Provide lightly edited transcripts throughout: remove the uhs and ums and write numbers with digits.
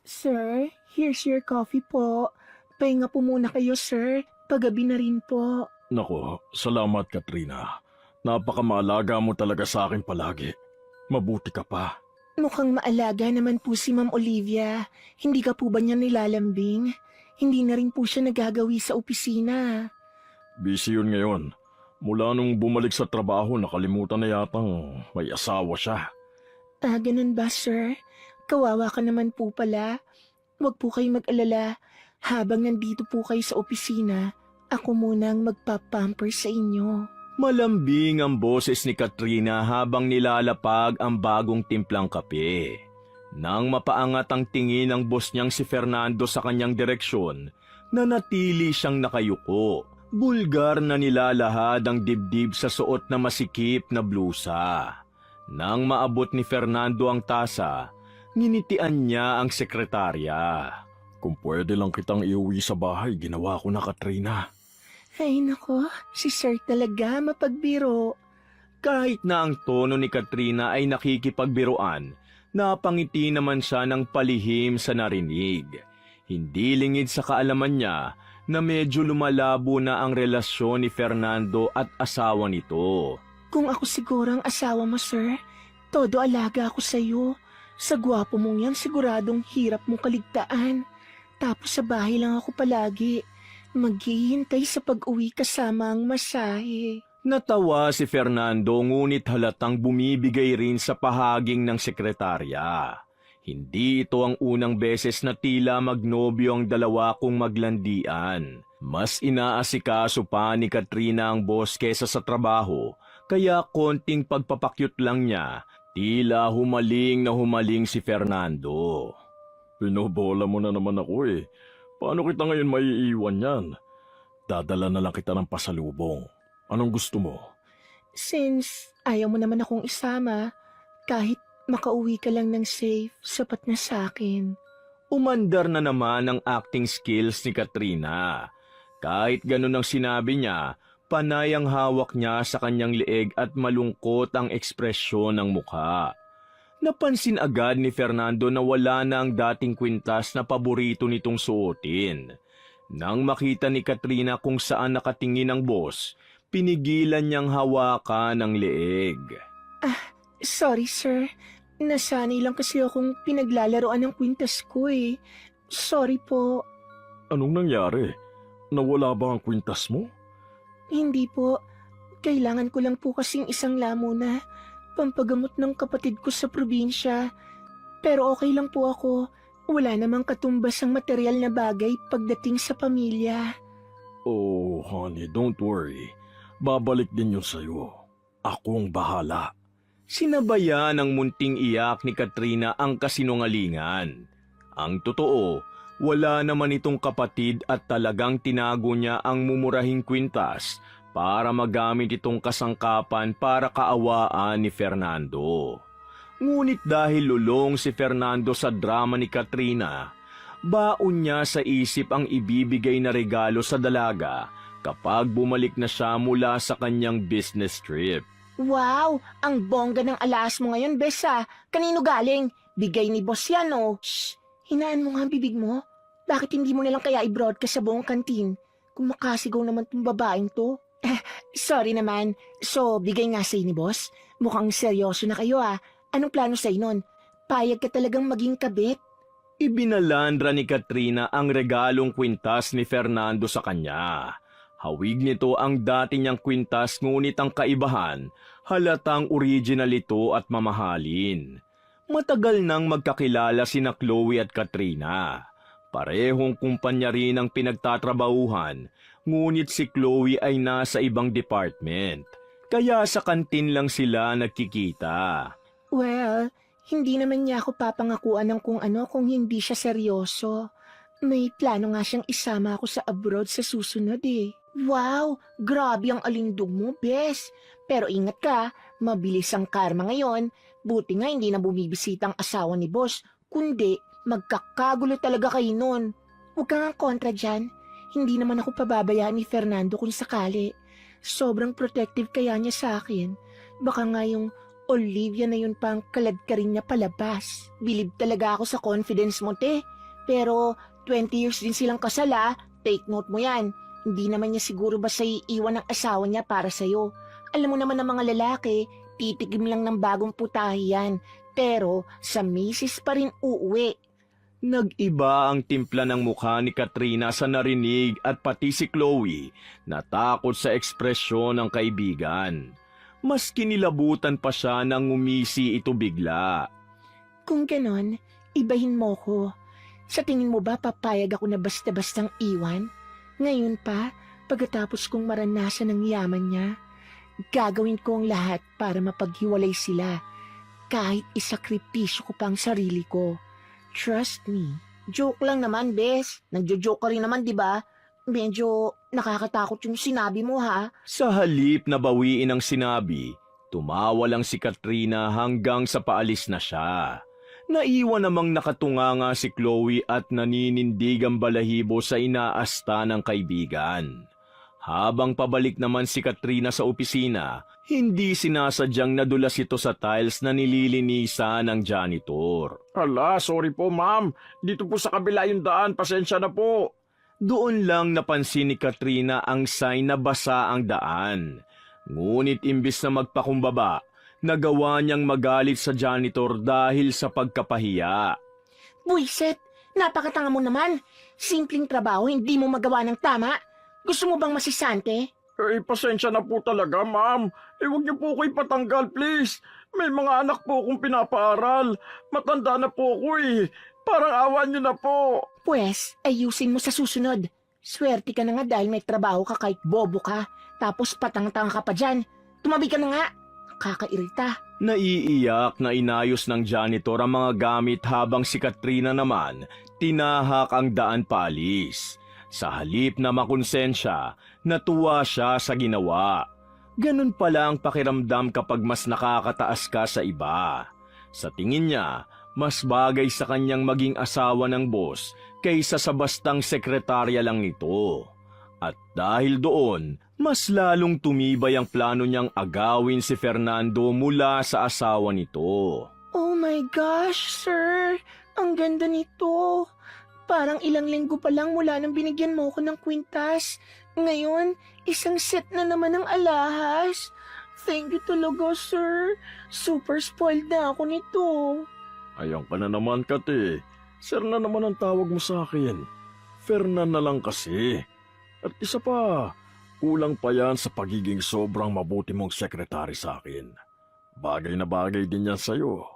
Sir, here's your coffee po. Pahinga po muna kayo, sir. Paggabi na rin po. Nako, salamat Katrina. Napakamaalaga mo talaga sa akin palagi. Mabuti ka pa. Mukhang maalaga naman po si Ma'am Olivia. Hindi ka po ba niya nilalambing? Hindi na rin po siya nagagawi sa opisina. Busy yun ngayon. Mula nung bumalik sa trabaho, nakalimutan na yatang may asawa siya. Ganun ba, sir? Kawawa ka naman po pala. Huwag po kayo mag-alala. Habang nandito po kayo sa opisina, ako munang magpapamper sa inyo. Malambing ang boses ni Katrina habang nilalapag ang bagong timplang kape. Nang mapaangat ang tingin ng boss niyang si Fernando sa kanyang direksyon, nanatili siyang nakayuko. Bulgar na nilalahad ang dibdib sa suot na masikip na blusa. Nang maabot ni Fernando ang tasa, nginitian niya ang sekretarya. Kung pwede lang kitang iuwi sa bahay, ginawa ko na Katrina. Ay nako, si sir talaga mapagbiro. Kahit na ang tono ni Katrina ay nakikipagbiruan, napangiti naman siya ng palihim sa narinig. Hindi lingid sa kaalaman niya na medyo lumalabo na ang relasyon ni Fernando at asawa nito. Kung ako siguro ang asawa mo, sir, todo alaga ako sa'yo. Sa gwapo mong yan, siguradong hirap mong kaligtaan. Tapos sa bahay lang ako palagi. Maghihintay sa pag-uwi kasama ang masahe. Natawa si Fernando ngunit halatang bumibigay rin sa pahaging ng sekretarya. Hindi ito ang unang beses na tila magnobyo ang dalawa kung maglandian. Mas inaasikaso pa ni Katrina ang boss kesa sa trabaho, kaya konting pagpapakyut lang niya, tila humaling si Fernando. Pinobola mo na naman ako eh. Paano kita ngayon maiiwan yan? Dadala na lang kita ng pasalubong. Anong gusto mo? Since ayaw mo naman akong isama, kahit makauwi ka lang ng safe, sapat na sa akin. Umandar na naman ang acting skills ni Katrina. Kahit ganun ang sinabi niya, panay ang hawak niya sa kanyang leeg at malungkot ang ekspresyon ng mukha. Napansin agad ni Fernando na wala na ang dating kwintas na paborito nitong suotin. Nang makita ni Katrina kung saan nakatingin ang boss, pinigilan niyang hawakan ang leeg. Sorry, sir. Nasanay lang kasi akong pinaglalaroan ng kwintas ko eh. Sorry po. Anong nangyari? Nawala ba ang kwintas mo? Hindi po. Kailangan ko lang po kasing isang lamuna. Pampagamot ng kapatid ko sa probinsya. Pero okay lang po ako. Wala namang katumbas ang material na bagay pagdating sa pamilya. Oh, honey, don't worry. Babalik din yun sa'yo. Akong bahala. Sinabayan ng munting iyak ni Katrina ang kasinungalingan. Ang totoo, wala naman itong kapatid at talagang tinago niya ang mumurahing kwintas para magamit itong kasangkapan para kaawaan ni Fernando. Ngunit dahil lulong si Fernando sa drama ni Katrina, baon niya sa isip ang ibibigay na regalo sa dalaga kapag bumalik na siya mula sa kanyang business trip. Wow! Ang bongga ng alas mo ngayon, Besa. Kanino galing? Bigay ni boss yan, oh. Shh! Hinaan mo nga ang bibig mo. Bakit hindi mo nalang kaya i-broadcast sa buong kantin? Kung makasigaw naman tong babaeng to. Sorry naman. So, bigay nga sa'yo ni boss? Mukhang seryoso na kayo ah. Anong plano sa'yo nun? Payag ka talagang maging kabit? Ibinalandra ni Katrina ang regalong kwintas ni Fernando sa kanya. Hawig nito ang dati niyang kwintas ngunit ang kaibahan, halatang original ito at mamahalin. Matagal nang magkakilala sina Chloe at Katrina. Parehong kumpanya rin ang pinagtatrabahuhan, ngunit si Chloe ay nasa ibang department. Kaya sa kantin lang sila nagkikita. Well, hindi naman niya ako papangakuan ng kung ano kung hindi siya seryoso. May plano nga siyang isama ako sa abroad sa susunod eh. Wow! Grabe ang alindog mo, Bes. Pero ingat ka, mabilis ang karma ngayon. Buti nga hindi na bumibisita ang asawa ni boss, kundi magkakagulo talaga kayo nun. Huwag kang kontra dyan. Hindi naman ako pababayaan ni Fernando kung sakali. Sobrang protective kaya niya sa akin. Baka nga yung Olivia na yun pang kaladkarin niya palabas. Bilib talaga ako sa confidence mo, te. Pero 20 years din silang kasal ah. Take note mo yan. Hindi naman niya siguro basta iiwan ng asawa niya para sa'yo. Alam mo naman ng mga lalaki, titigim lang ng bagong putahe yan. Pero sa misis pa rin uuwi. Nag-iba ang timpla ng mukha ni Katrina sa narinig at pati si Chloe natakot sa ekspresyon ng kaibigan. Mas kinilabutan pa siya nang ngumisi ito bigla. Kung ganon, ibahin mo ko. Sa tingin mo ba papayag ako na basta-bastang iwan? Ngayon pa, pagkatapos kong maranasan ang yaman niya, gagawin ko ang lahat para mapaghiwalay sila. Kahit isakripisyo ko pang sarili ko. Trust me. Joke lang naman, bes. Nagjo-joke ka rin naman, di ba? Medyo nakakatakot yung sinabi mo, ha? Sa halip na bawiin ang sinabi, tumawa lang si Katrina hanggang sa paalis na siya. Naiwan namang nakatunganga si Chloe at naninindig ang balahibo sa inaasta ng kaibigan. Habang pabalik naman si Katrina sa opisina, hindi sinasadyang nadulas ito sa tiles na nililinisan ng janitor. Hala, sorry po ma'am. Dito po sa kabila yung daan, pasensya na po. Doon lang napansin ni Katrina ang sign na basa ang daan. Ngunit imbis na magpakumbaba, nagawa niyang magalit sa janitor dahil sa pagkapahiya. Buiset, napakatanga mo naman. Simpleng trabaho, hindi mo magawa ng tama. Gusto mo bang masisante? Eh, pasensya na po talaga ma'am. Huwag niyo po ko ipatanggal please. May mga anak po akong pinapaaral. Matanda na po ako eh. Parang awan niyo na po. Pwes, ayusin mo sa susunod. Swerte ka na nga dahil may trabaho ka kahit bobo ka. Tapos patang-tanga ka pa dyan. Tumabi ka na nga. Kakairita. Naiiyak na inayos ng janitor ang mga gamit habang si Katrina naman tinahak ang daan paalis. Sa halip na makonsensya, natuwa siya sa ginawa. Ganun pala ang pakiramdam kapag mas nakakataas ka sa iba. Sa tingin niya, mas bagay sa kanyang maging asawa ng boss kaysa sa bastang sekretarya lang nito. At dahil doon, mas lalong tumibay ang plano niyang agawin si Fernando mula sa asawa nito. Oh my gosh, sir. Ang ganda nito. Parang ilang linggo pa lang mula nang binigyan mo ko ng kwintas. Ngayon, isang set na naman ng alahas. Thank you talaga, sir. Super spoiled na ako nito. Ayan ka na naman, Kate. Sir na naman ang tawag mo sa akin. Fernan na lang kasi. At isa pa, kulang pa yan sa pagiging sobrang mabuti mong sekretary sa akin. Bagay na bagay din yan sa'yo.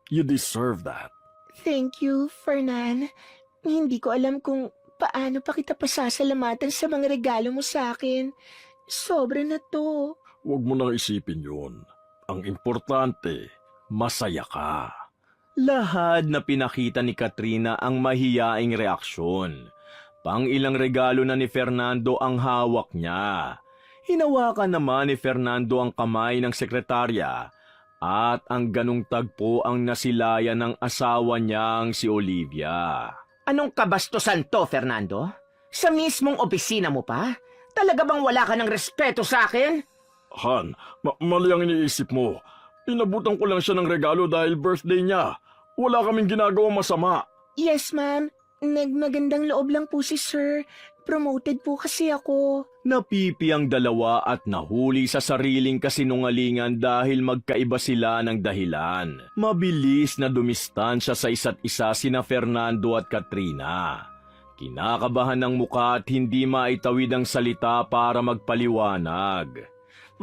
You deserve that. Thank you, Fernan. Hindi ko alam kung paano pa kita pasasalamatan sa mga regalo mo sa akin. Sobra na to. Huwag mo nang isipin yun. Ang importante, masaya ka. Lahad na pinakita ni Katrina ang mahiyaing reaksyon. Pang-ilang regalo na ni Fernando ang hawak niya. Hinawakan naman ni Fernando ang kamay ng sekretarya at ang ganong tagpo ang nasilayan ng asawa niyang si Olivia. Anong kabastusan to, Fernando? Sa mismong opisina mo pa? Talaga bang wala ka ng respeto sa akin? Han, mali ang iniisip mo. Inabutan ko lang siya ng regalo dahil birthday niya. Wala kaming ginagawang masama. Yes, ma'am. Nagmagandang loob lang po si sir. Promoted po kasi ako. Napipi ang dalawa at nahuli sa sariling kasinungalingan dahil magkaiba sila ng dahilan. Mabilis na dumistansya sa isa't isa sina Fernando at Katrina. Kinakabahan ng muka at hindi maitawid ang salita para magpaliwanag.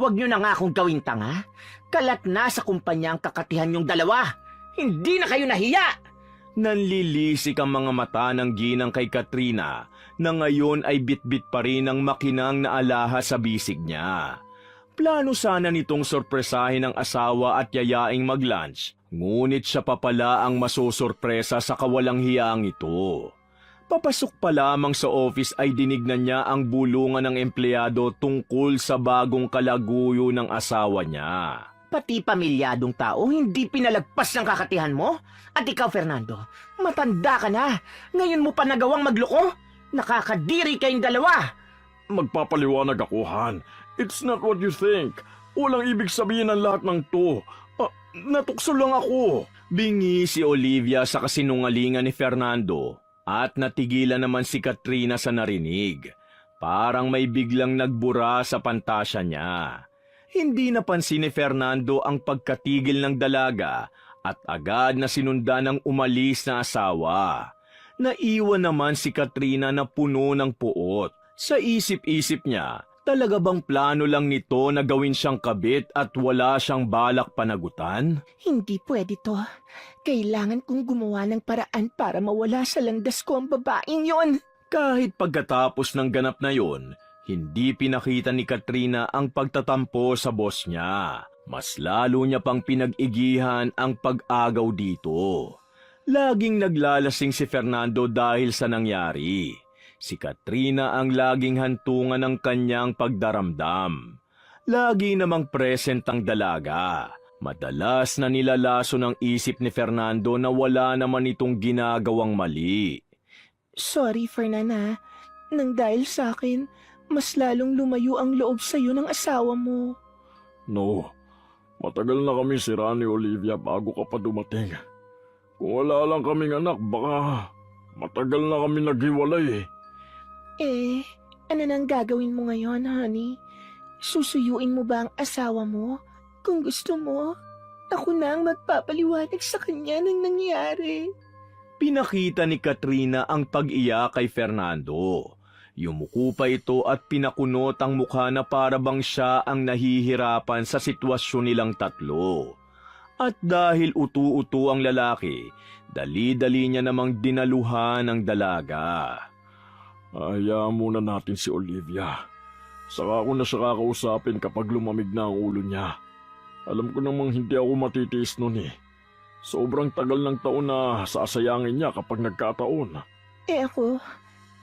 Huwag niyo na nga akong gawing tanga. Kalat na sa kumpanya ang kakatihan yung dalawa. Hindi na kayo nahiya! Nanlilisik ang mga mata ng ginang kay Katrina na ngayon ay bitbit pa rin ang makinang na alahas sa bisig niya. Plano sana nitong sorpresahin ang asawa at yayaing mag-lunch, ngunit siya pa pala ang masusurpresa sa kawalang hiyang ito. Papasok pa lamang sa office ay dinignan niya ang bulungan ng empleyado tungkol sa bagong kalaguyo ng asawa niya. Pati pamilyadong tao, hindi pinalagpas ng kakatihan mo? At ikaw, Fernando, matanda ka na. Ngayon mo pa nagawang magloko? Nakakadiri kayong dalawa. Magpapaliwanag ako, Han. It's not what you think. Walang ibig sabihin ng lahat ng to. Natukso lang ako. Bingi si Olivia sa kasinungalingan ni Fernando. At natigilan naman si Katrina sa narinig. Parang may biglang nagbura sa pantasya niya. Hindi napansin ni Fernando ang pagkatigil ng dalaga at agad na sinundan ng umalis na asawa. Naiwan naman si Katrina na puno ng puot. Sa isip-isip niya, talaga bang plano lang nito na gawin siyang kabit at wala siyang balak panagutan? Hindi pwede to. Kailangan kong gumawa ng paraan para mawala sa landas ko ang babaeng yon. Kahit pagkatapos ng ganap na yon, hindi pinakita ni Katrina ang pagtatampo sa boss niya. Mas lalo niya pang pinag-igihan ang pag-agaw dito. Laging naglalasing si Fernando dahil sa nangyari. Si Katrina ang laging hantungan ng kanyang pagdaramdam. Lagi namang present ang dalaga. Madalas na nilalaso ng isip ni Fernando na wala naman itong ginagawang mali. Sorry, Fernanda. Nang dahil sa akin, mas lalong lumayo ang loob sa'yo ng asawa mo. No, matagal na kami sira ni Olivia bago ka pa dumating. Kung wala lang kaming anak, baka matagal na kami naghiwalay eh. Eh, ano nang gagawin mo ngayon, honey? Susuyuin mo ba ang asawa mo? Kung gusto mo, ako na ang magpapaliwanag sa kanya ng nangyari. Pinakita ni Katrina ang pag-iyak kay Fernando. Yumuko pa ito at pinakunot ang mukha na para bang siya ang nahihirapan sa sitwasyon nilang tatlo. At dahil utu-utu ang lalaki, dali-dali niya namang dinaluhan ang dalaga. Hayaan muna natin si Olivia. Saka ako na siya kakausapin kapag lumamig na ang ulo niya. Alam ko namang hindi ako matitiis nun eh. Sobrang tagal ng taon na sasayangin niya kapag nagkataon. Eh ako,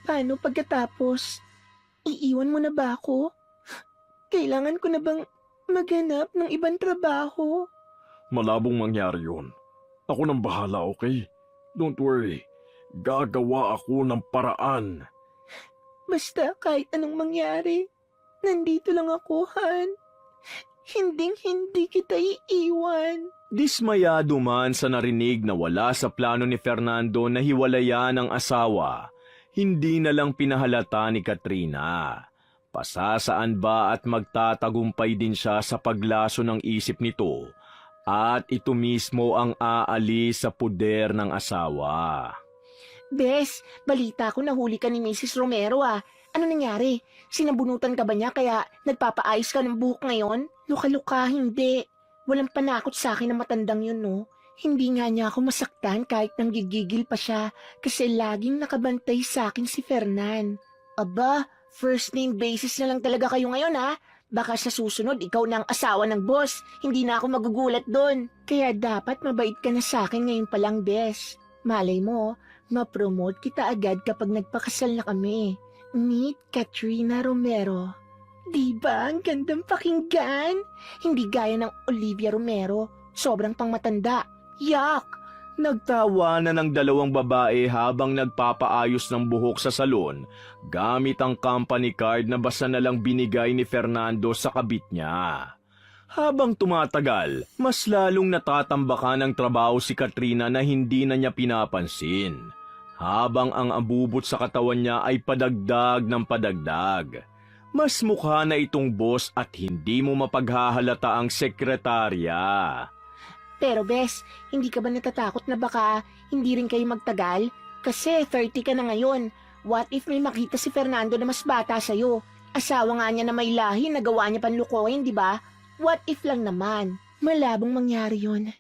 paano pagkatapos? Iiwan mo na ba ako? Kailangan ko na bang maghanap ng ibang trabaho? Malabong mangyari yun. Ako nang bahala, okay? Don't worry. Gagawa ako ng paraan. Basta kahit anong mangyari, nandito lang ako, Han. Hinding-hindi kita iiwan. Dismayado man sa narinig na wala sa plano ni Fernando na hiwalayan ang asawa, hindi na lang pinahalata ni Katrina. Pasasaan ba at magtatagumpay din siya sa paglaso ng isip nito at ito mismo ang aalis sa puder ng asawa. Bes, balita ko nahuli ka ni Mrs. Romero ah. Ano nangyari? Sinabunutan ka ba niya kaya nagpapaayos ka ng buhok ngayon? Luka-luka, hindi. Walang panakot sa akin na matandang yun, no? Hindi nga niya ako masaktan kahit nanggigigil pa siya kasi laging nakabantay sa akin si Fernan. Aba, first name basis na lang talaga kayo ngayon, ha? Baka sa susunod, ikaw na ang asawa ng boss. Hindi na ako magugulat doon. Kaya dapat mabait ka na sa akin ngayon pa lang, Bes. Malay mo, ma-promote kita agad kapag nagpakasal na kami. Meet Katrina Romero. Diba ang gandang pakinggan? Hindi gaya ng Olivia Romero. Sobrang pangmatanda. Yak! Nagtawa na ng dalawang babae habang nagpapaayos ng buhok sa salon gamit ang company card na basta na lang binigay ni Fernando sa kabit niya. Habang tumatagal, mas lalong natatambakan ng trabaho si Katrina na hindi na niya pinapansin. Habang ang abubot sa katawan niya ay padagdag ng padagdag. Mas mukha na itong boss at hindi mo mapaghahalata ang sekretarya. Pero Bes, hindi ka ba natatakot na baka hindi rin kayo magtagal? Kasi 30 ka na ngayon. What if may makita si Fernando na mas bata sa'yo? Asawa nga niya na may lahi, nagawa niya panlukoyin, di ba? What if lang naman? Malabong mangyari yun.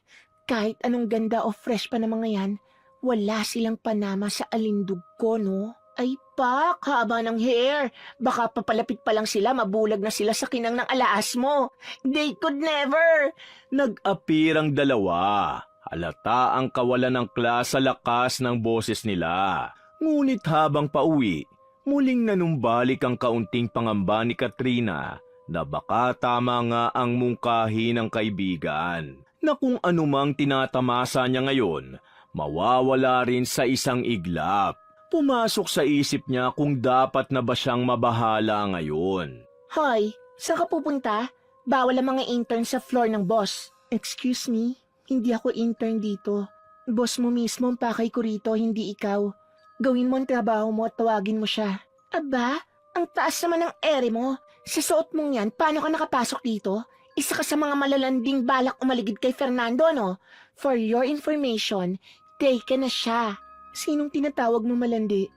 Kahit anong ganda o fresh pa na mga yan, wala silang panama sa alindog ko, no? Ay pak, haba ng hair. Baka papalapit pa lang sila, mabulag na sila sa kinang ng alaas mo. They could never. Nag-appear ang dalawa. Halata ang kawalan ng klas sa lakas ng boses nila. Ngunit habang pauwi, muling nanumbalik ang kaunting pangamba ni Katrina na baka tama nga ang mungkahi ng kaibigan. Na kung anumang tinatamasa niya ngayon, mawawala rin sa isang iglap. Pumasok sa isip niya kung dapat na ba siyang mabahala ngayon. Hoy, saan ka pupunta? Bawal ang mga intern sa floor ng boss. Excuse me, hindi ako intern dito. Boss mo mismo ang pakay ko rito, hindi ikaw. Gawin mo ang trabaho mo at tawagin mo siya. Aba, ang taas naman ng ere mo. Sa suot mong yan, paano ka nakapasok dito? Isa ka sa mga malalanding balak umaligid kay Fernando, no? For your information, taken na siya. Sinong tinatawag mo malandi?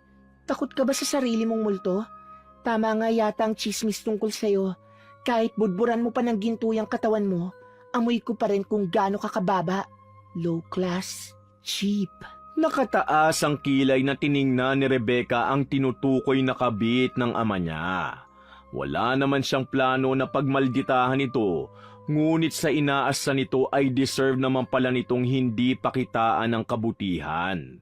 Takot ka ba sa sarili mong multo? Tama nga yata ang chismis tungkol sa'yo. Kahit budburan mo pa ng ginto yung katawan mo, amoy ko pa rin kung gaano ka kababa. Low class, cheap. Nakataas ang kilay na tiningnan ni Rebecca ang tinutukoy na kabit ng ama niya. Wala naman siyang plano na pagmalditahan ito, ngunit sa inaasa nito ay deserve naman pala nitong hindi pakitaan ng kabutihan.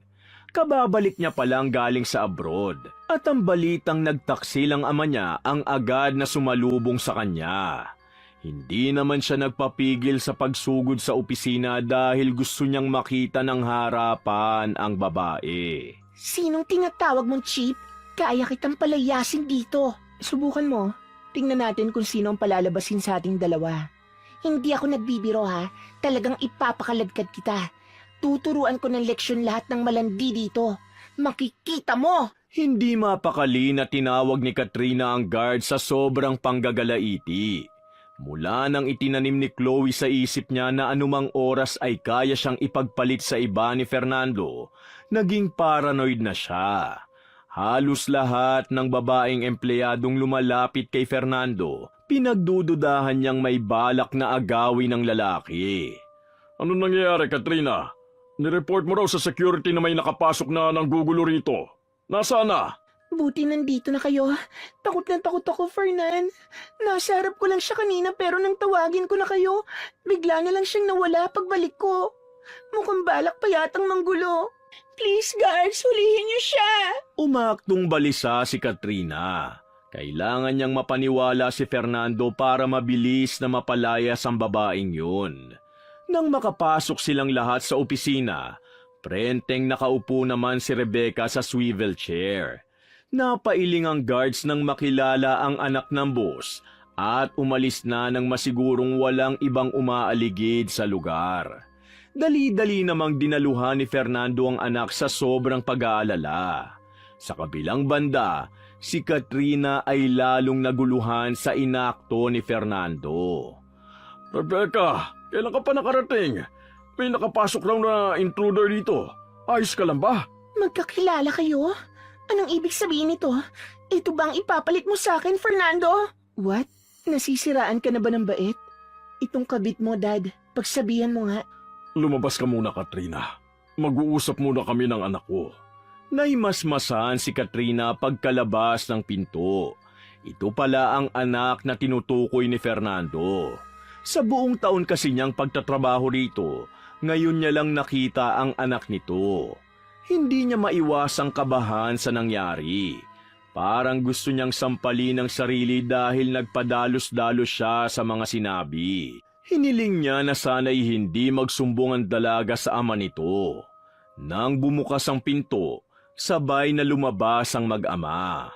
Kababalik niya palang galing sa abroad at ang balitang nagtaksil ang ama niya ang agad na sumalubong sa kanya. Hindi naman siya nagpapigil sa pagsugod sa opisina dahil gusto niyang makita ng harapan ang babae. Sinong tinatawag mong cheap? Kaya kitang palayasin dito. Subukan mo. Tingnan natin kung sino ang palalabasin sa ating dalawa. Hindi ako nagbibiro ha. Talagang ipapakaladkad kita. Tuturuan ko ng leksyon lahat ng malandi dito. Makikita mo! Hindi mapakali na tinawag ni Katrina ang guard sa sobrang panggagalaiti. Mula nang itinanim ni Chloe sa isip niya na anumang oras ay kaya siyang ipagpalit sa iba ni Fernando, naging paranoid na siya. Halos lahat ng babaeng empleyadong lumalapit kay Fernando, pinagdududahan niyang may balak na agawin ng lalaki. Ano nangyayari, Katrina? Nireport mo raw sa security na may nakapasok na nanggugulo rito. Nasaan na? Buti nandito na kayo. Takot na takot ako, Fernan. Nasa harap ko lang siya kanina pero nang tawagin ko na kayo, bigla na lang siyang nawala pagbalik ko. Mukhang balak pa yatang manggulo. Please, guards, hulihin niyo siya. Umaktong balisa si Katrina. Kailangan niyang mapaniwala si Fernando para mabilis na mapalayas ang babaeng yun. Nang makapasok silang lahat sa opisina, prenteng nakaupo naman si Rebecca sa swivel chair. Napailing ang guards nang makilala ang anak ng boss at umalis na nang masigurong walang ibang umaaligid sa lugar. Dali-dali namang dinaluhan ni Fernando ang anak sa sobrang pag-aalala. Sa kabilang banda, si Katrina ay lalong naguluhan sa inakto ni Fernando. Rebecca, kailan ka pa nakarating? May nakapasok raw na intruder dito. Ayos ka lang ba? Magkakilala kayo? Anong ibig sabihin nito? Ito bang ipapalit mo sa akin, Fernando? What? Nasisiraan ka na ba ng bait? Itong kabit mo, Dad. Pagsabihan mo nga. Lumabas ka muna, Katrina. Mag-uusap muna kami ng anak ko. Naimasmasan si Katrina pagkalabas ng pinto. Ito pala ang anak na tinutukoy ni Fernando. Sa buong taon kasi niyang pagtatrabaho rito, ngayon niya lang nakita ang anak nito. Hindi niya maiwasang kabahan sa nangyari. Parang gusto niyang sampalin ang sarili dahil nagpadalos-dalos siya sa mga sinabi. Hiniling niya na sana'y hindi magsumbong ang dalaga sa ama nito. Nang bumukas ang pinto, sabay na lumabas ang mag-ama.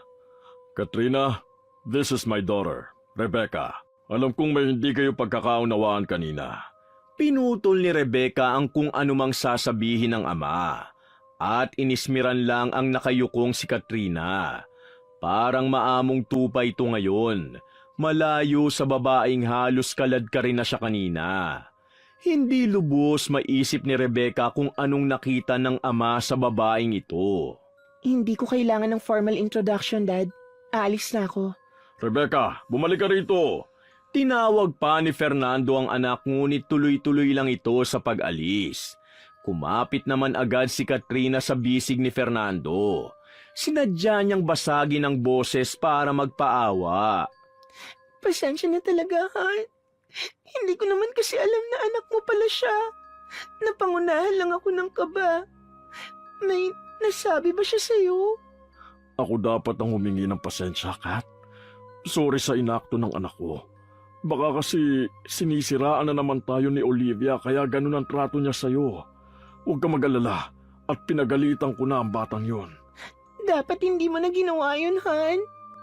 Katrina, this is my daughter, Rebecca. Alam kong may hindi kayo pagkakaunawaan kanina. Pinutol ni Rebecca ang kung anumang sasabihin ng ama. At inismiran lang ang nakayukong si Katrina. Parang maamong tupa ito ngayon, malayo sa babaeng halos kalad ka rin na siya kanina. Hindi lubos maisip ni Rebecca kung anong nakita ng ama sa babaeng ito. Hindi ko kailangan ng formal introduction, Dad. Aalis na ako. Rebecca, bumalik ka rito. Tinawag pa ni Fernando ang anak ngunit tuloy-tuloy lang ito sa pag-alis. Kumapit naman agad si Katrina sa bisig ni Fernando. Sinadya niyang basagin ang boses para magpaawa. Pasensya na talaga, Han. Hindi ko naman kasi alam na anak mo pala siya. Napangunahan lang ako ng kaba. May nasabi ba siya sa'yo? Ako dapat ang humingi ng pasensya, Kat. Sorry sa inakto ng anak ko. Baka kasi sinisiraan na naman tayo ni Olivia kaya ganun ang trato niya sa'yo. Huwag ka mag-alala at pinagalitan ko na ang batang yon. Dapat hindi mo na ginawa yun, Han.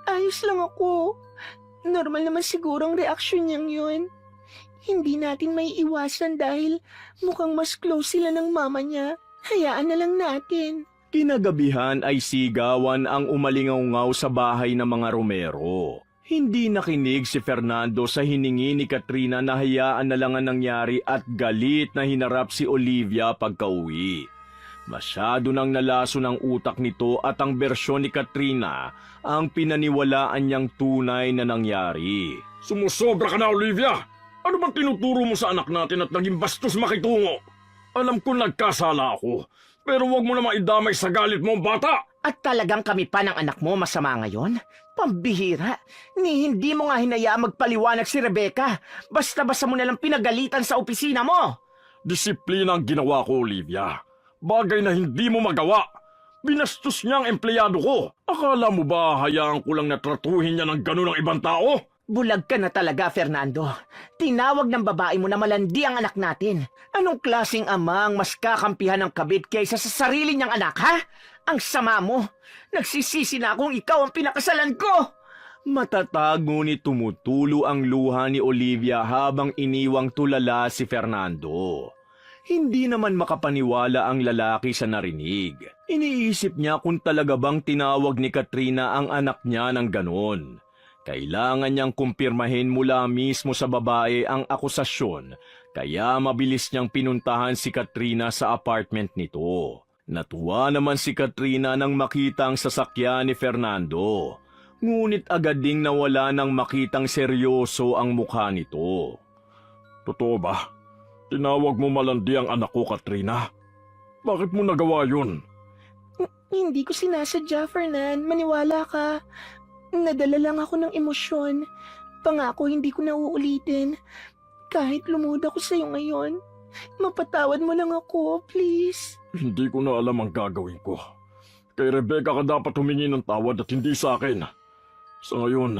Ayos lang ako. Normal naman siguro ang reaksyon niyang yun. Hindi natin may iwasan dahil mukhang mas close sila ng mama niya. Hayaan na lang natin. Kinagabihan ay sigawan ang umalingaw sa bahay ng mga Romero. Hindi nakinig si Fernando sa hiningi ni Katrina na hayaan na lang ang nangyari at galit na hinarap si Olivia pagka-uwi. Masyado nang nalaso ng utak nito at ang bersyon ni Katrina ang pinaniwalaan niyang tunay na nangyari. Sumusobra ka na, Olivia! Ano bang tinuturo mo sa anak natin at naging bastos makitungo? Alam ko nagkasala ako, pero huwag mo na maidamay sa galit mo, bata! At talagang kami pa ng anak mo masama ngayon? Pambihira. Hindi mo nga hinayaan magpaliwanag si Rebecca. Basta-basta mo nalang pinagalitan sa opisina mo. Disiplina ang ginawa ko, Olivia. Bagay na hindi mo magawa. Binastos niya ang empleyado ko. Akala mo ba hayaan ko lang na tratuhin niya ng ganun ang ibang tao? Bulag ka na talaga, Fernando. Tinawag ng babae mo na malandi ang anak natin. Anong klaseng ama ang mas kakampihan ng kabit kaysa sa sarili niyang anak, ha? Ang sama mo. Nagsisisi na akong ikaw ang pinakasalan ko. Matatag ngunit tumutulo ang luha ni Olivia habang iniwang tulala si Fernando. Hindi naman makapaniwala ang lalaki sa narinig. Iniisip niya kung talaga bang tinawag ni Katrina ang anak niya ng ganon. Kailangan niyang kumpirmahin mula mismo sa babae ang akusasyon, kaya mabilis niyang pinuntahan si Katrina sa apartment nito. Natuwa naman si Katrina nang makita ang sasakyan ni Fernando, ngunit agad ding nawala nang makitang seryoso ang mukha nito. Totoo ba? Tinawag mo malandi ang anak ko, Katrina? Bakit mo nagawa yun? Hindi ko sinasadya, Fernan. Maniwala ka. Nadala lang ako ng emosyon. Pangako hindi ko na uulitin. Kahit lumuda ko sa'yo ngayon, mapatawad mo lang ako, please. Hindi ko na alam ang gagawin ko. Kay Rebecca ka dapat humingi ng tawad at hindi sa akin. Sa ngayon,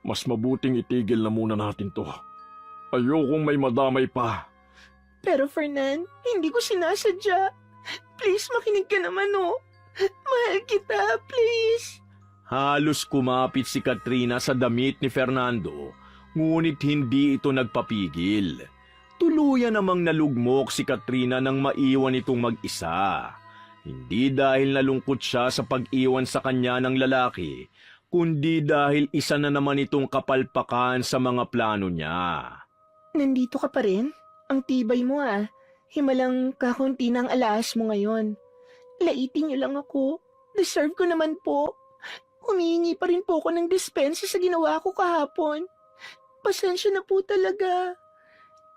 mas mabuting itigil na muna natin to. Ayokong may madamay pa. Pero Fernan, hindi ko sinasadya. Please, makinig ka naman, oh. Mahal kita, please. Halos kumapit si Katrina sa damit ni Fernando, ngunit hindi ito nagpapigil. Tuluyan namang nalugmok si Katrina nang maiwan itong mag-isa. Hindi dahil nalungkot siya sa pag-iwan sa kanya ng lalaki, kundi dahil isa na naman itong kapalpakan sa mga plano niya. Nandito ka pa rin? Ang tibay mo, ah. Himalang kakunti ng alas mo ngayon. Laitin niyo lang ako. Deserve ko naman po. Humihingi pa rin po ako ng dispensa sa ginawa ko kahapon. Pasensya na po talaga.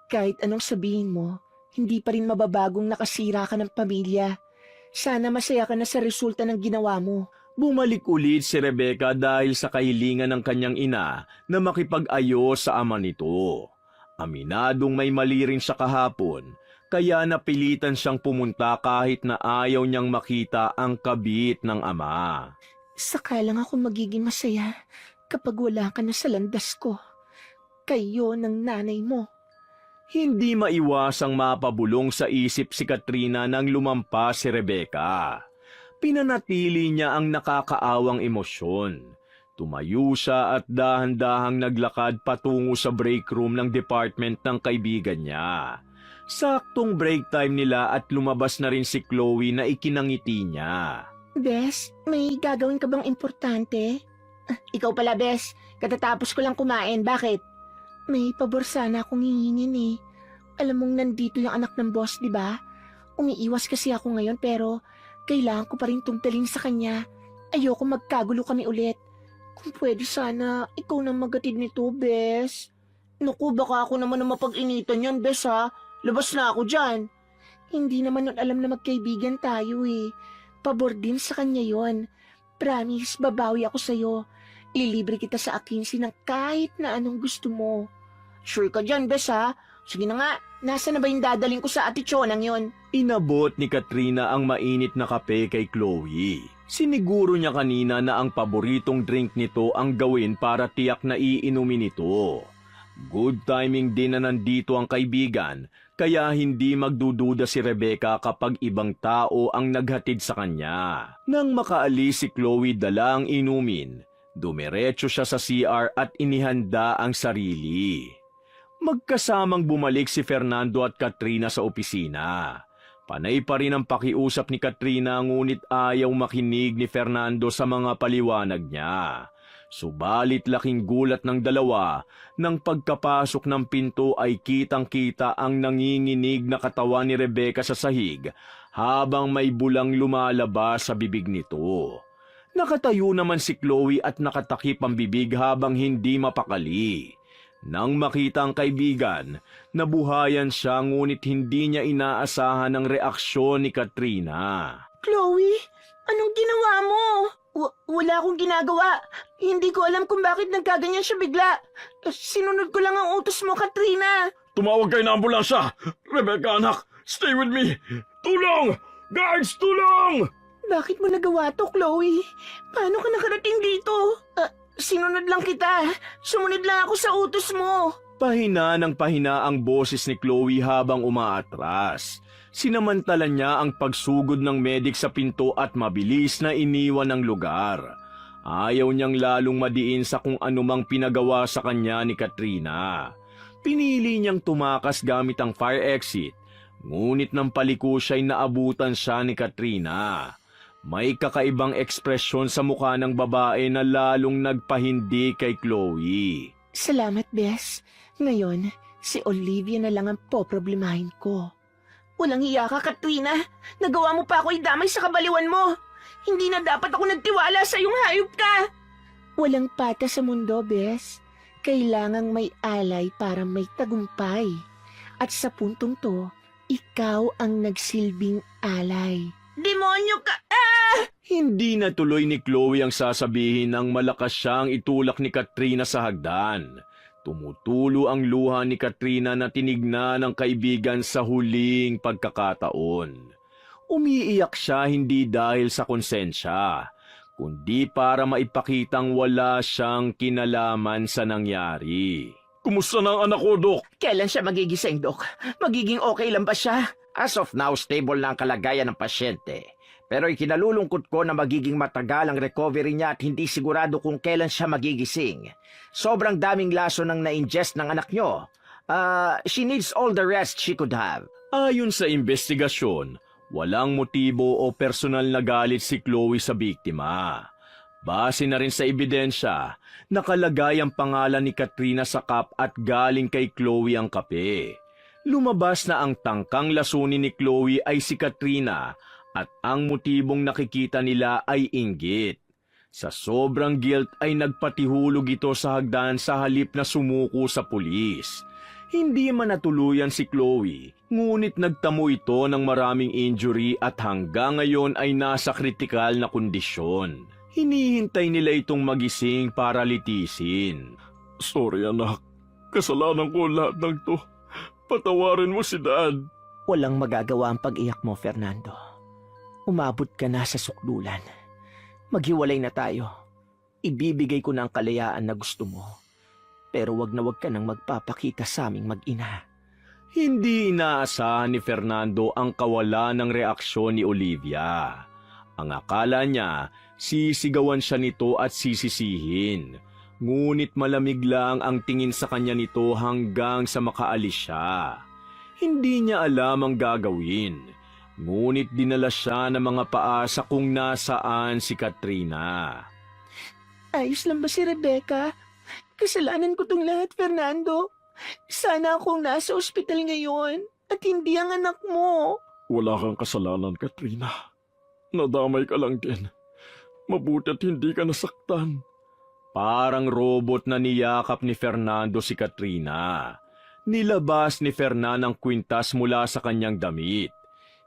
Kahit anong sabihin mo, hindi pa rin mababagong nakasira ka ng pamilya. Sana masaya ka na sa resulta ng ginawa mo. Bumalik ulit si Rebecca dahil sa kahilingan ng kanyang ina na makipag-ayos sa ama nito. Aminadong may mali rin siya kahapon, kaya napilitan siyang pumunta kahit na ayaw niyang makita ang kabit ng ama. Saka lang ako magiging masaya kapag wala ka na sa landas ko. Kayo ng nanay mo. Hindi maiwasang mapabulong sa isip si Katrina nang lumampas si Rebecca. Pinanatili niya ang nakakaawang emosyon. Tumayo siya at dahan-dahang naglakad patungo sa break room ng department ng kaibigan niya. Saktong break time nila at lumabas na rin si Chloe na ikinangiti niya. Bes, may gagawin ka bang importante? Ikaw pala, Bes. Katatapos ko lang kumain. Bakit? May pabor sana akong hihingin eh. Alam mong nandito yung anak ng boss, di ba? Umiiwas kasi ako ngayon pero kailangan ko pa rin tungtalin sa kanya. Ayoko magkagulo kami ulit. Kung pwede sana, ikaw na magatid nito, Bes. Naku, baka ako naman na mapag-initan yan, Bes ha. Labas na ako dyan. Hindi naman nun alam na magkaibigan tayo eh. Pabor din sa kanya yon. Promise, babawi ako sa'yo. Ililibre kita sa akinsi ng kahit na anong gusto mo. Sure ka dyan, Bes ha? Sige na nga, nasa na ba yung dadaling ko sa ati Chonang yon? Inabot ni Katrina ang mainit na kape kay Chloe. Siniguro niya kanina na ang paboritong drink nito ang gawin para tiyak na iinumin ito. Good timing din na nandito ang kaibigan, kaya hindi magdududa si Rebecca kapag ibang tao ang naghatid sa kanya. Nang makaalis si Chloe dala ang inumin, dumiretso siya sa CR at inihanda ang sarili. Magkasamang bumalik si Fernando at Katrina sa opisina. Panay pa rin ang pakiusap ni Katrina ngunit ayaw makinig ni Fernando sa mga paliwanag niya. Subalit laking gulat ng dalawa nang pagkapasok ng pinto ay kitang-kita ang nanginginig na katawan ni Rebecca sa sahig habang may bulang lumalabas sa bibig nito. Nakatayo naman si Chloe at nakatakip ang bibig habang hindi mapakali. Nang makita ang kaibigan, nabuhayan siya ngunit hindi niya inaasahan ang reaksyon ni Katrina. Chloe, anong ginawa mo? Wala akong ginagawa. Hindi ko alam kung bakit nagkaganyan siya bigla. Sinunod ko lang ang utos mo, Katrina. Tumawag kayo ng ambulansya! Rebecca, anak! Stay with me! Tulong! Guards, tulong! Bakit mo nagawa to, Chloe? Paano ka nakarating dito? Sinunod lang kita. Sumunod lang ako sa utos mo. Pahina ng pahina ang boses ni Chloe habang umaatras. Sinamantala niya ang pagsugod ng medik sa pinto at mabilis na iniwan ang lugar. Ayaw niyang lalong madiin sa kung anumang pinagawa sa kanya ni Katrina. Pinili niyang tumakas gamit ang fire exit, ngunit nang paliko siya'y naabutan siya ni Katrina. May kakaibang ekspresyon sa mukha ng babae na lalong nagpahindi kay Chloe. Salamat, Bes. Ngayon, si Olivia na lang ang poproblemahin ko. Walang hiya ka, Katrina. Nagawa mo pa ako idamay sa kabaliwan mo. Hindi na dapat ako nagtiwala sa iyong hayop ka. Walang pata sa mundo, Bes. Kailangang may alay para may tagumpay. At sa puntong to, ikaw ang nagsilbing alay. Demonyo ka! Hindi natuloy ni Chloe ang sasabihin nang malakas siyang itulak ni Katrina sa hagdan. Tumutulo ang luha ni Katrina na tinignan ng kaibigan sa huling pagkakataon. Umiiyak siya hindi dahil sa konsensya, kundi para maipakitang wala siyang kinalaman sa nangyari. Kumusta na ang anak ko, Dok? Kailan siya magigising, Dok? Magiging okay lang ba siya? As of now, stable na ang kalagayan ng pasyente. Pero ikinalulungkot ko na magiging matagal ang recovery niya at hindi sigurado kung kailan siya magigising. Sobrang daming laso nang na-ingest ng anak niyo. She needs all the rest she could have. Ayon sa investigasyon, walang motibo o personal na galit si Chloe sa biktima. Base na rin sa ebidensya, nakalagay ang pangalan ni Katrina sa cup at galing kay Chloe ang kape. Lumabas na ang tangkang lasunin ni Chloe ay si Katrina at ang motibong nakikita nila ay inggit. Sa sobrang guilt ay nagpatihulog ito sa hagdan sa halip na sumuko sa pulis. Hindi man natuluyan si Chloe, ngunit nagtamo ito ng maraming injury at hanggang ngayon ay nasa kritikal na kondisyon. Hinihintay nila itong magising para litisin. Sorry, anak. Kasalanan ko lahat ng to. Patawarin mo si Dad. Walang magagawa ang pag-iyak mo, Fernando. Umabot ka na sa sukdulan. Maghiwalay na tayo. Ibibigay ko na ang kalayaan na gusto mo. Pero wag na wag ka nang magpapakita sa aming mag-ina. Hindi inaasahan ni Fernando ang kawalan ng reaksyon ni Olivia. Ang akala niya, sisigawan siya nito at sisisihin. Ngunit malamig lang ang tingin sa kanya nito hanggang sa makaalis siya. Hindi niya alam ang gagawin. Ngunit dinala siya ng mga paasa kung nasaan si Katrina. Ayos lang ba si Rebecca? Kasalanan ko tong lahat, Fernando. Sana akong nasa ospital ngayon at hindi ang anak mo. Wala kang kasalanan, Katrina. Nadamay ka lang din. Mabuti't hindi ka nasaktan. Parang robot na niyakap ni Fernando si Katrina. Nilabas ni Fernan ang kwintas mula sa kanyang damit.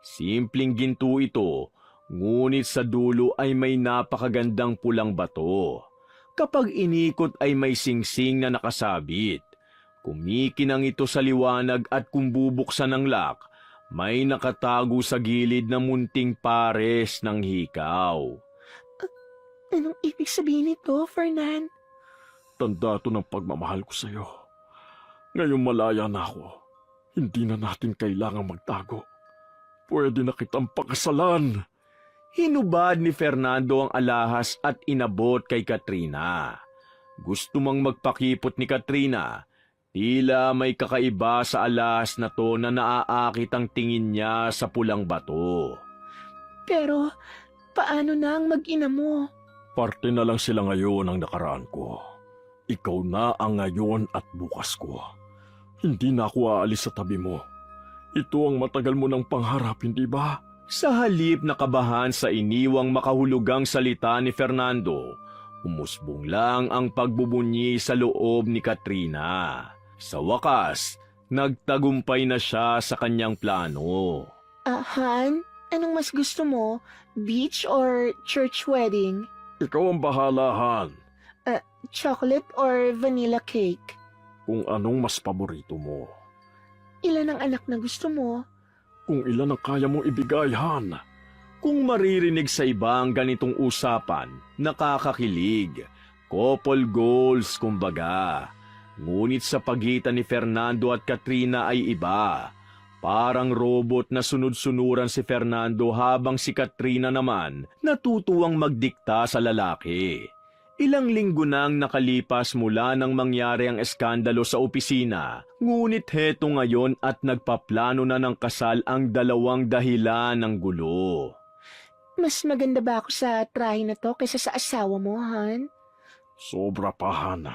Simpleng ginto ito, ngunit sa dulo ay may napakagandang pulang bato. Kapag inikot ay may singsing na nakasabit. Kumikinang ito sa liwanag at kung bubuksan ang lock, may nakatago sa gilid na munting pares ng hikaw. Anong ibig sabihin nito, Fernan? Tanda to ng pagmamahal ko sa'yo. Ngayong malaya na ako, hindi na natin kailangang magtago. Pwede na kitang pakasalan. Hinubad ni Fernando ang alahas at inabot kay Katrina. Gusto mang magpakipot ni Katrina, Tila may kakaiba sa alas na to na naaakit ang tingin niya sa pulang bato. Pero, paano na ang mag-ina mo? Parte na lang sila ngayon ang nakaraan ko. Ikaw na ang ngayon at bukas ko. Hindi na ako aalis sa tabi mo. Ito ang matagal mo ng pangarap, hindi ba? Sa halip na kabahan sa iniwang makahulugang salita ni Fernando, umusbong lang ang pagbubunyi sa loob ni Katrina. Sa wakas, nagtagumpay na siya sa kanyang plano. Han, anong mas gusto mo? Beach or church wedding? Ikaw ang bahala, Han. Chocolate or vanilla cake? Kung anong mas paborito mo. Ilan ang anak na gusto mo? Kung ilan ang kaya mong ibigay, Han. Kung maririnig sa iba ang ganitong usapan, nakakakilig. Couple goals, kumbaga. Ngunit sa pagitan ni Fernando at Katrina ay iba. Parang robot na sunod-sunuran si Fernando habang si Katrina naman natutuwang magdikta sa lalaki. Ilang linggo nang nakalipas mula nang mangyari ang eskandalo sa opisina, ngunit heto ngayon at nagpaplano na ng kasal ang dalawang dahilan ng gulo. Mas maganda ba ako sa trahe na to kaysa sa asawa mo, Han? Sobra pa, Han.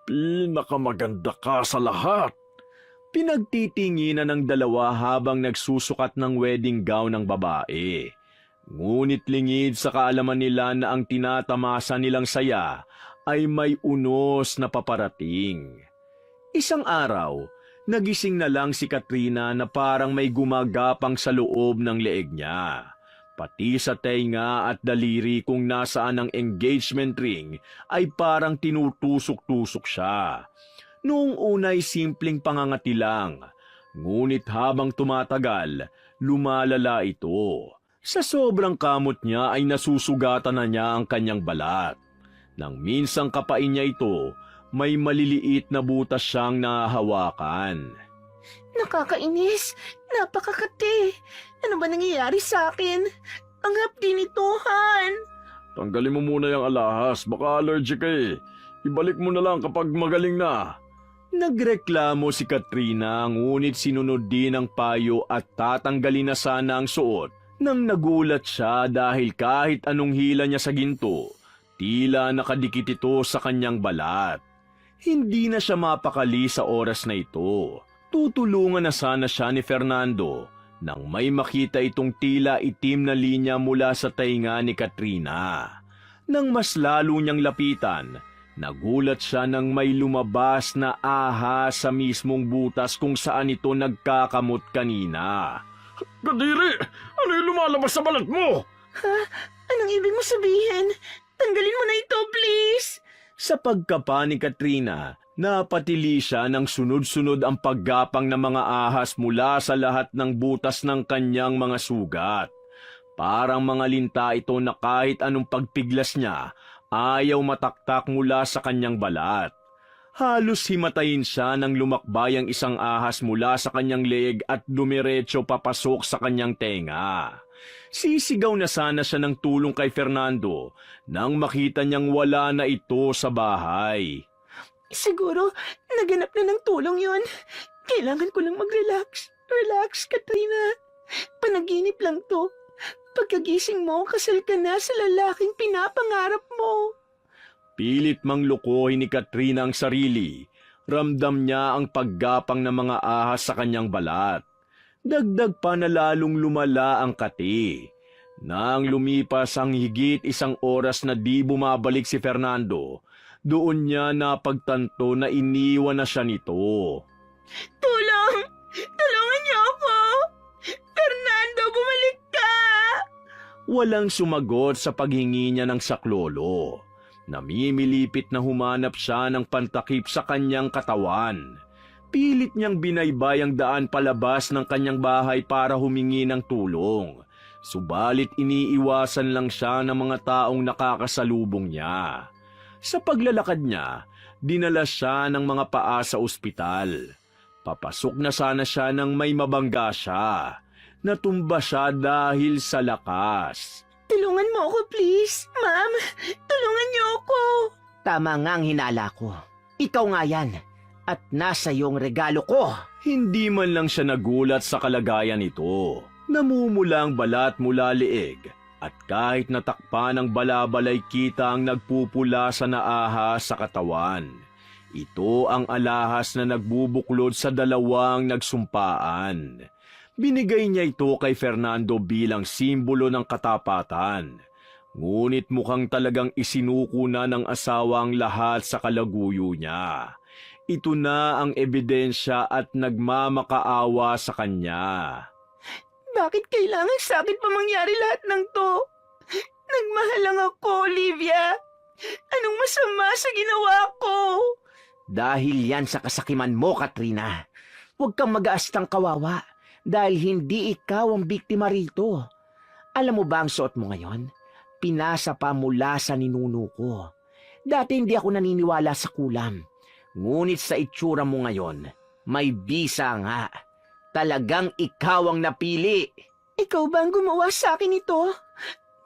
Pinakamaganda ka sa lahat. Pinagtitinginan ng dalawa habang nagsusukat ng wedding gown ng babae. Ngunit lingid sa kaalaman nila na ang tinatamasa nilang saya ay may unos na paparating. Isang araw, nagising na lang si Katrina na parang may gumagapang sa loob ng leeg niya. Pati sa tenga at daliri kung nasaan ang engagement ring ay parang tinutusok-tusok siya. Noong una'y simpleng pangangati lang, ngunit habang tumatagal, lumalala ito. Sa sobrang kamot niya ay nasusugatan na niya ang kanyang balat. Nang minsang kapain niya ito, may maliliit na butas siyang nahahawakan. Nakakainis! Napakakati! Ano ba nangyayari sa akin? Ang hapdi nito, Han! Tanggalin mo muna yung alahas, baka allergic ka eh. Ibalik mo na lang kapag magaling na. Nagreklamo si Katrina ngunit sinunod din ang payo at tatanggalin na sana ang suot nang nagulat siya dahil kahit anong hila niya sa ginto, tila nakadikit ito sa kanyang balat. Hindi na siya mapakali sa oras na ito. Tutulungan na sana siya ni Fernando nang may makita itong tila itim na linya mula sa tainga ni Katrina. Nang mas lalo niyang lapitan, nagulat siya nang may lumabas na ahas sa mismong butas kung saan ito nagkakamot kanina. Kadiri! Ano yung lumalabas sa balat mo? Anong ibig mo sabihin? Tanggalin mo na ito, please! Sa pagkapa ni Katrina, napatili siya ng sunod-sunod ang paggapang ng mga ahas mula sa lahat ng butas ng kanyang mga sugat. Parang mga linta ito na kahit anong pagpiglas niya, ayaw mataktak mula sa kanyang balat. Halos himatayin siya nang lumakbay ang isang ahas mula sa kanyang leeg at dumiretso papasok sa kanyang tenga. Sisigaw na sana siya ng tulong kay Fernando nang makita niyang wala na ito sa bahay. Siguro, naganap na ng tulong yon. Kailangan ko lang mag-relax. Relax, Katrina. Panaginip lang to. Pagkagising mo, kasal ka na sa lalaking pinapangarap mo. Pilit mang lukohin ni Katrina ang sarili. Ramdam niya ang paggapang ng mga ahas sa kanyang balat. Dagdag pa na lalong lumala ang kati. Nang lumipas ang higit isang oras na di bumabalik si Fernando, doon niya napagtanto na iniwan na siya nito. Tulong! Tulungan niyo ako! Fernando, bumalik ka! Walang sumagot sa paghingi niya ng saklolo. Namimilipit na humanap siya ng pantakip sa kanyang katawan. Pilit niyang binaybay ang daan palabas ng kanyang bahay para humingi ng tulong. Subalit iniiwasan lang siya ng mga taong nakakasalubong niya. Sa paglalakad niya, dinala siya ng mga paa sa ospital. Papasok na sana siya nang may mabangga siya. Natumba siya dahil sa lakas. Tulungan mo ako, please. Ma'am, tulungan niyo ako. Tama nga ang hinala ko. Ikaw nga yan. At nasa iyong regalo ko. Hindi man lang siya nagulat sa kalagayan nito. Namumula ang balat mula liig at kahit natakpan ng balabalay kita ang nagpupula sa naahas sa katawan. Ito ang alahas na nagbubuklod sa dalawang nagsumpaan. Binigay niya ito kay Fernando bilang simbolo ng katapatan. Ngunit mukhang talagang isinuko na ng asawa ang lahat sa kalaguyo niya. Ito na ang ebidensya at nagmamakaawa sa kanya. Bakit kailangan sa akin pa mangyari lahat ng to? Nagmahal lang ako, Olivia. Anong masama sa ginawa ko? Dahil yan sa kasakiman mo, Katrina. Huwag kang mag-aastang kawawa dahil hindi ikaw ang biktima rito. Alam mo ba ang suot mo ngayon? Pinasa pa mula sa ninuno ko. Dati hindi ako naniniwala sa kulam. Ngunit sa itsura mo ngayon, may bisa nga. Talagang ikaw ang napili. Ikaw ba ang gumawa sa akin ito?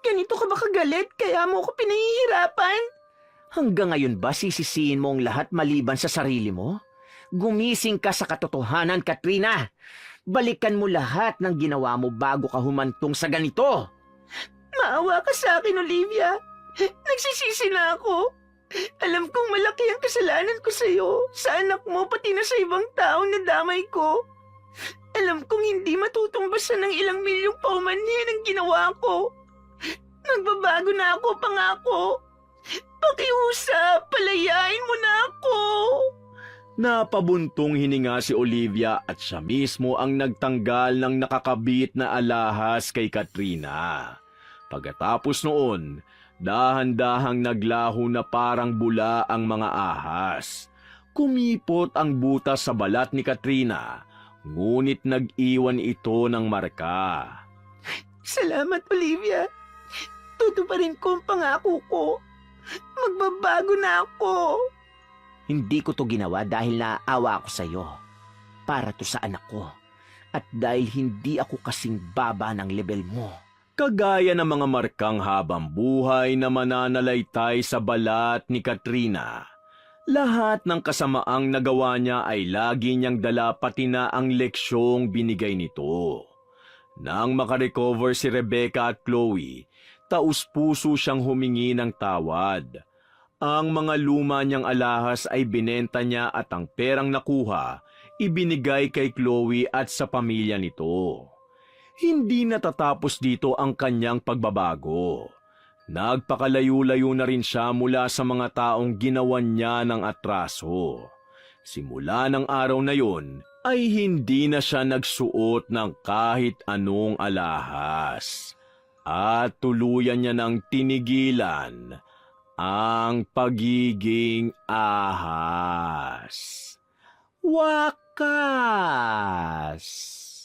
Ganito ka ba kagalit kaya mo ako pinahihirapan? Hanggang ngayon ba sisisihin mo ang lahat maliban sa sarili mo? Gumising ka sa katotohanan, Katrina. Balikan mo lahat ng ginawa mo bago ka humantong sa ganito. Maawa ka sa akin, Olivia. Nagsisisi na ako. Alam kong malaki ang kasalanan ko sa iyo, sa anak mo, pati na sa ibang taong nadamay ko. Alam kong hindi matutumbasan ng ilang milyong paumanhin ang ginawa ko. Magbabago na ako, pangako. Pakiusap, palayain mo na ako. Napabuntong hininga si Olivia at siya mismo ang nagtanggal ng nakakabit na alahas kay Katrina. Pagkatapos noon, dahan-dahang naglaho na parang bula ang mga ahas. Kumipot ang butas sa balat ni Katrina, ngunit nag-iwan ito ng marka. Salamat, Olivia. Tutuparin ko ang pangako ko. Magbabago na ako. Hindi ko to ginawa dahil naaawa ako sa iyo. Para to sa anak ko. At dahil hindi ako kasing baba ng level mo. Kagaya ng mga markang habang buhay na mananalaytay sa balat ni Katrina. Lahat ng kasamaang nagawa niya ay lagi niyang dala pati na ang leksyong binigay nito. Nang makarecover si Rebecca at Chloe, taus-puso siyang humingi ng tawad. Ang mga luma niyang alahas ay binenta niya at ang perang nakuha, ibinigay kay Chloe at sa pamilya nito. Hindi natatapos dito ang kanyang pagbabago. Nagpakalayo-layo na rin siya mula sa mga taong ginawan niya ng atraso. Simula ng araw na yon, ay hindi na siya nagsuot ng kahit anong alahas. At tuluyan niya nang tinigilan ang pagiging ahas. Wakas!